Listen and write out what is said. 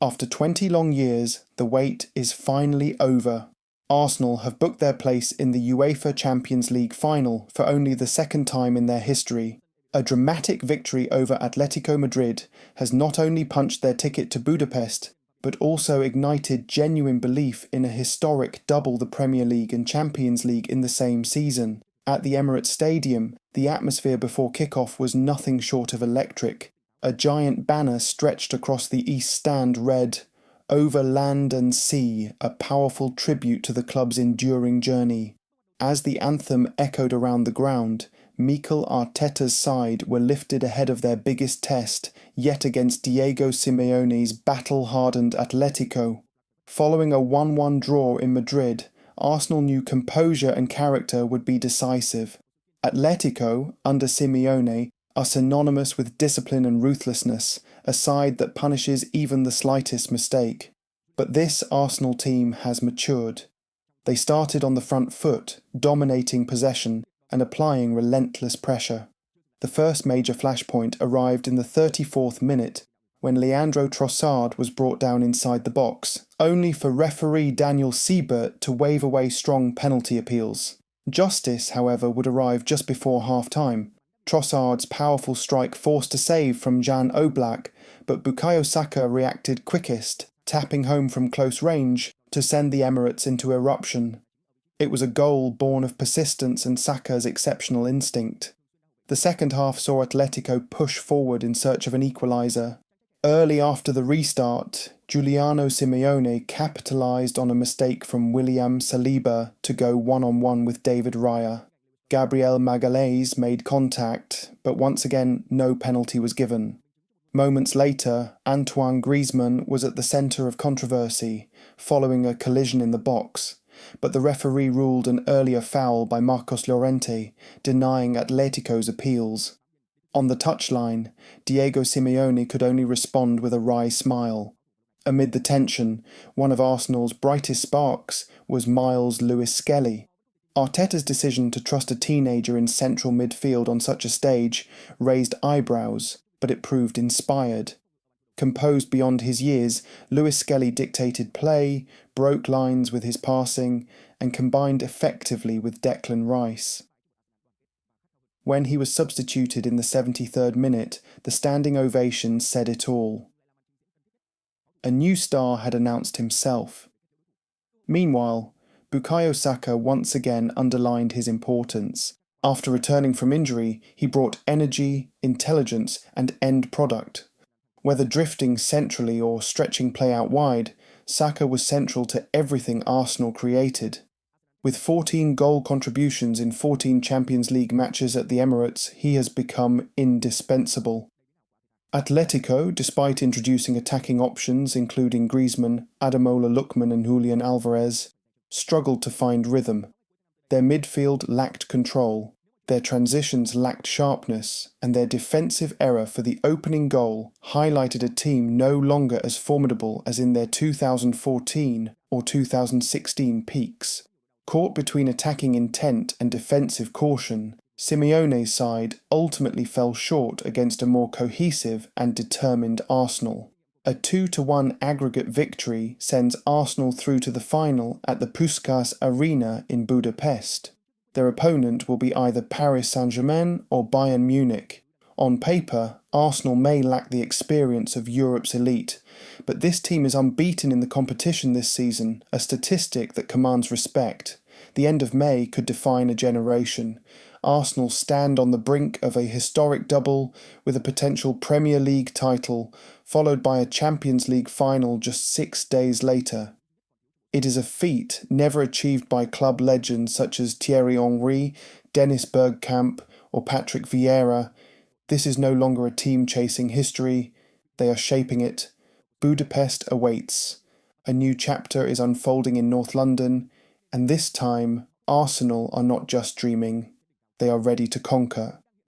After 20 long years, the wait is finally over. Arsenal have booked their place in the UEFA Champions League Final for only the second time in their history. A dramatic victory over Atlético Madrid has not only punched their ticket to Budapest, but also ignited genuine belief in a historic double the Premier League and Champions League in the same season. At the Emirates Stadium, the atmosphere before kickoff was nothing short of electric. A giant banner stretched across the East Stand read, "Over land and sea, a powerful tribute to the club's enduring journey." As the anthem echoed around the ground, Mikel Arteta's side were lifted ahead of their biggest test, yet against Diego Simeone's battle-hardened Atlético. Following a 1-1 draw in Madrid, Arsenal knew composure and character would be decisive. Atlético, under Simeone, are synonymous with discipline and ruthlessness, a side that punishes even the slightest mistake. But this Arsenal team has matured. They started on the front foot, dominating possession and applying relentless pressure. The first major flashpoint arrived in the 34th minute, when Leandro Trossard was brought down inside the box, only for referee Daniel Siebert to wave away strong penalty appeals. Justice, however, would arrive just before half-time. Trossard's powerful strike forced a save from Jan Oblak, but Bukayo Saka reacted quickest, tapping home from close range to send the Emirates into eruption. It was a goal born of persistence and Saka's exceptional instinct. The second half saw Atletico push forward in search of an equaliser. Early after the restart, Giuliano Simeone capitalised on a mistake from William Saliba to go one-on-one with David Raya. Gabriel Magalhaes made contact, but once again no penalty was given. Moments later, Antoine Griezmann was at the centre of controversy, following a collision in the box, but the referee ruled an earlier foul by Marcos Llorente, denying Atletico's appeals. On the touchline, Diego Simeone could only respond with a wry smile. Amid the tension, one of Arsenal's brightest sparks was Myles Lewis-Skelly. Arteta's decision to trust a teenager in central midfield on such a stage raised eyebrows, but it proved inspired. Composed beyond his years, Lewis-Skelly dictated play, broke lines with his passing, and combined effectively with Declan Rice. When he was substituted in the 73rd minute, the standing ovation said it all. A new star had announced himself. Meanwhile, Bukayo Saka once again underlined his importance. After returning from injury, he brought energy, intelligence, and end product. Whether drifting centrally or stretching play out wide, Saka was central to everything Arsenal created. With 14 goal contributions in 14 Champions League matches at the Emirates, he has become indispensable. Atletico, despite introducing attacking options including Griezmann, Ademola Lookman and Julian Alvarez, struggled to find rhythm. Their midfield lacked control, their transitions lacked sharpness, and their defensive error for the opening goal highlighted a team no longer as formidable as in their 2014 or 2016 peaks. Caught between attacking intent and defensive caution, Simeone's side ultimately fell short against a more cohesive and determined Arsenal. A 2-1 aggregate victory sends Arsenal through to the final at the Puskás Arena in Budapest. Their opponent will be either Paris Saint-Germain or Bayern Munich. On paper, Arsenal may lack the experience of Europe's elite, but this team is unbeaten in the competition this season, a statistic that commands respect. The end of May could define a generation. Arsenal stand on the brink of a historic double with a potential Premier League title, followed by a Champions League final just 6 days later. It is a feat never achieved by club legends such as Thierry Henry, Dennis Bergkamp or Patrick Vieira. This is no longer a team chasing history, they are shaping it. Budapest awaits. A new chapter is unfolding in North London, and this time Arsenal are not just dreaming, they are ready to conquer.